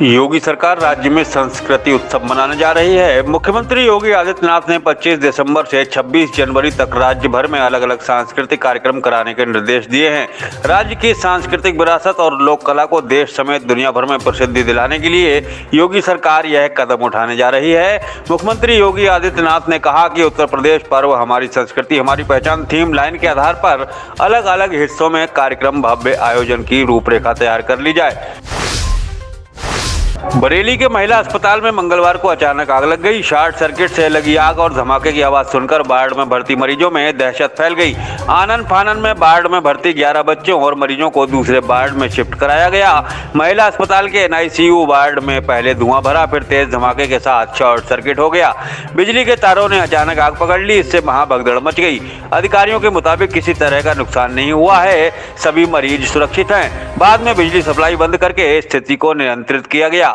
योगी सरकार राज्य में संस्कृति उत्सव मनाने जा रही है। मुख्यमंत्री योगी आदित्यनाथ ने 25 दिसंबर से 26 जनवरी तक राज्य भर में अलग अलग सांस्कृतिक कार्यक्रम कराने के निर्देश दिए हैं। राज्य की सांस्कृतिक विरासत और लोक कला को देश समेत दुनिया भर में प्रसिद्धि दिलाने के लिए योगी सरकार यह कदम उठाने जा रही है। मुख्यमंत्री योगी आदित्यनाथ ने कहा कि उत्तर प्रदेश पर्व हमारी संस्कृति हमारी पहचान थीम लाइन के आधार पर अलग अलग हिस्सों में कार्यक्रम भव्य आयोजन की रूपरेखा तैयार कर ली जाए। बरेली के महिला अस्पताल में मंगलवार को अचानक आग लग गई। शॉर्ट सर्किट से लगी आग और धमाके की आवाज सुनकर वार्ड में भर्ती मरीजों में दहशत फैल गई। आनन फानन में वार्ड में भर्ती 11 बच्चों और मरीजों को दूसरे वार्ड में शिफ्ट कराया गया। महिला अस्पताल के NICU वार्ड में पहले धुआं भरा, फिर तेज धमाके के साथ शॉर्ट सर्किट हो गया। बिजली के तारों ने अचानक आग पकड़ ली, इससे वहां भगदड़ मच गई। अधिकारियों के मुताबिक किसी तरह का नुकसान नहीं हुआ है, सभी मरीज सुरक्षित हैं। बाद में बिजली सप्लाई बंद करके स्थिति को नियंत्रित किया गया।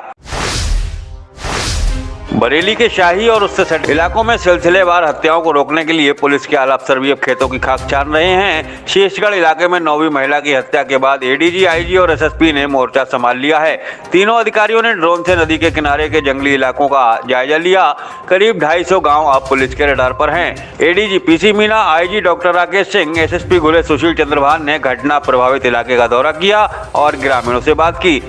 बरेली के शाही और उससे सटे इलाकों में सिलसिलेवार हत्याओं को रोकने के लिए पुलिस के आला अफसर भी अब खेतों की खाक छान रहे हैं। शीशगढ़ इलाके में 9वीं महिला की हत्या के बाद ADG, IG और SSP ने मोर्चा संभाल लिया है। तीनों अधिकारियों ने ड्रोन से नदी के किनारे के जंगली इलाकों का जायजा लिया। करीब 250 गाँव अब पुलिस के रडार पर हैं। ADG PC Meena, IG doctor Rakesh Singh, SSP घुले सुशील चंद्रभान ने घटना प्रभावित इलाके का दौरा किया और ग्रामीणों से बात की।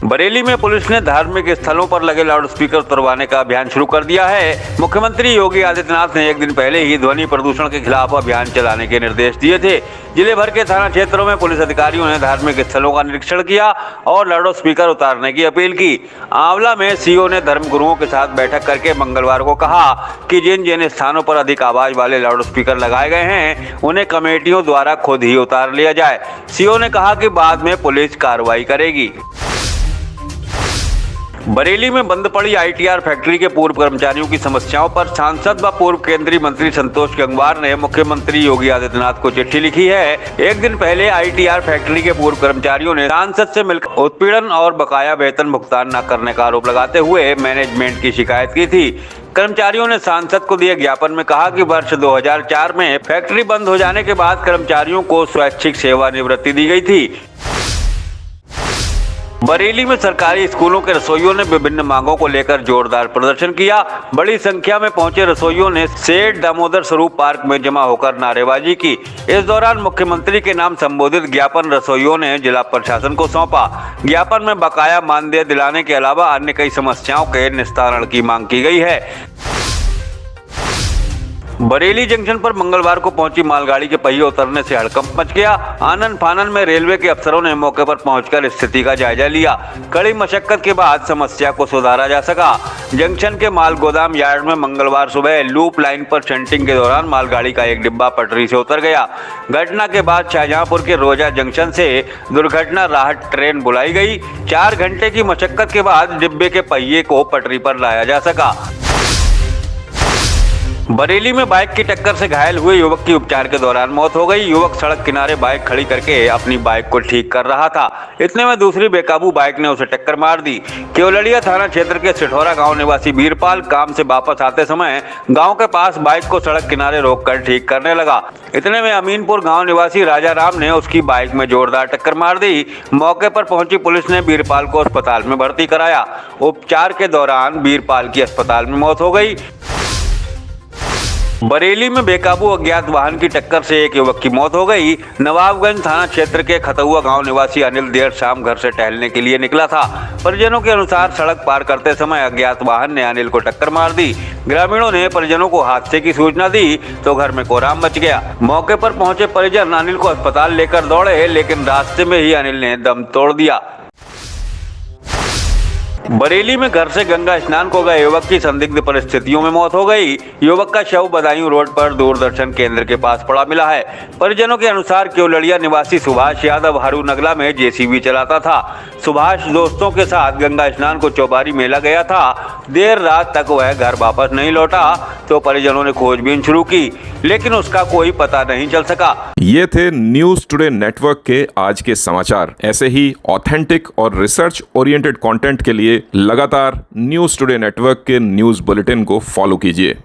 बरेली में पुलिस ने धार्मिक स्थलों पर लगे लाउडस्पीकर उतरवाने का अभियान शुरू कर दिया है। मुख्यमंत्री योगी आदित्यनाथ ने एक दिन पहले ही ध्वनि प्रदूषण के खिलाफ अभियान चलाने के निर्देश दिए थे। जिले भर के थाना क्षेत्रों में पुलिस अधिकारियों ने धार्मिक स्थलों का निरीक्षण किया और लाउडस्पीकर उतारने की अपील की। आंवला में CO ने धर्मगुरुओं के साथ बैठक करके मंगलवार को कहा कि जिन जिन स्थानों पर अधिक आवाज वाले लाउडस्पीकर लगाए गए हैं उन्हें कमेटियों द्वारा खुद ही उतार लिया जाए। CO ने कहा कि बाद में पुलिस कार्रवाई करेगी। बरेली में बंद पड़ी ITR फैक्ट्री के पूर्व कर्मचारियों की समस्याओं पर सांसद व पूर्व केंद्रीय मंत्री संतोष गंगवार ने मुख्यमंत्री योगी आदित्यनाथ को चिट्ठी लिखी है। एक दिन पहले ITR फैक्ट्री के पूर्व कर्मचारियों ने सांसद से मिलकर उत्पीड़न और बकाया वेतन भुगतान न करने का आरोप लगाते हुए मैनेजमेंट की शिकायत की थी। कर्मचारियों ने सांसद को दिए ज्ञापन में कहा कि वर्ष 2004 में फैक्ट्री बंद हो जाने के बाद कर्मचारियों को स्वैच्छिक सेवानिवृत्ति दी गई थी। बरेली में सरकारी स्कूलों के रसोइयों ने विभिन्न मांगों को लेकर जोरदार प्रदर्शन किया। बड़ी संख्या में पहुंचे रसोइयों ने सेठ दामोदर स्वरूप पार्क में जमा होकर नारेबाजी की। इस दौरान मुख्यमंत्री के नाम संबोधित ज्ञापन रसोइयों ने जिला प्रशासन को सौंपा। ज्ञापन में बकाया मानदेय दिलाने के अलावा अन्य कई समस्याओं के निस्तारण की मांग की गई है। बरेली जंक्शन पर मंगलवार को पहुंची मालगाड़ी के पहिए उतरने से हड़कंप मच गया। आनन फानन में रेलवे के अफसरों ने मौके पर पहुंचकर स्थिति का जायजा लिया। कड़ी मशक्कत के बाद समस्या को सुधारा जा सका। जंक्शन के माल गोदाम यार्ड में मंगलवार सुबह लूप लाइन पर शंटिंग के दौरान मालगाड़ी का एक डिब्बा पटरी से उतर गया। घटना के बाद शाहजहांपुर के रोजा जंक्शन से दुर्घटना राहत ट्रेन बुलाई गई। 4 घंटे की मशक्कत के बाद डिब्बे के पहिए को पटरी पर लाया जा सका। बरेली में बाइक की टक्कर से घायल हुए युवक की उपचार के दौरान मौत हो गई। युवक सड़क किनारे बाइक खड़ी करके अपनी बाइक को ठीक कर रहा था। इतने में दूसरी बेकाबू बाइक ने उसे टक्कर मार दी। केवलड़िया थाना क्षेत्र के सिठौरा गांव निवासी वीरपाल काम से वापस आते समय गांव के पास बाइक को सड़क किनारे रोककर ठीक करने लगा। इतने में अमीनपुर गांव निवासी राजा राम ने उसकी बाइक में जोरदार टक्कर मार दी। मौके पर पहुंची पुलिस ने वीरपाल को अस्पताल में भर्ती कराया। उपचार के दौरान वीरपाल की अस्पताल में मौत हो गई। बरेली में बेकाबू अज्ञात वाहन की टक्कर से एक युवक की मौत हो गई। नवाबगंज थाना क्षेत्र के खतुआ गांव निवासी अनिल देर शाम घर से टहलने के लिए निकला था। परिजनों के अनुसार सड़क पार करते समय अज्ञात वाहन ने अनिल को टक्कर मार दी। ग्रामीणों ने परिजनों को हादसे की सूचना दी तो घर में कोहराम मच गया। मौके पर पहुंचे परिजन अनिल को अस्पताल लेकर दौड़े, लेकिन रास्ते में ही अनिल ने दम तोड़ दिया। बरेली में घर से गंगा स्नान को गए युवक की संदिग्ध परिस्थितियों में मौत हो गई। युवक का शव बदायूं रोड पर दूरदर्शन केंद्र के पास पड़ा मिला है। परिजनों के अनुसार केवलड़िया निवासी सुभाष यादव हरू नगला में JCB चलाता था। सुभाष दोस्तों के साथ गंगा स्नान को चौबारी मेला गया था। देर रात तक वह घर वापस नहीं लौटा तो परिजनों ने खोजबीन शुरू की, लेकिन उसका कोई पता नहीं चल सका। ये थे न्यूज टुडे नेटवर्क के आज के समाचार। ऐसे ही ऑथेंटिक और रिसर्च ओरिएंटेड कंटेंट के लिए लगातार न्यूज टुडे नेटवर्क के न्यूज बुलेटिन को फॉलो कीजिए।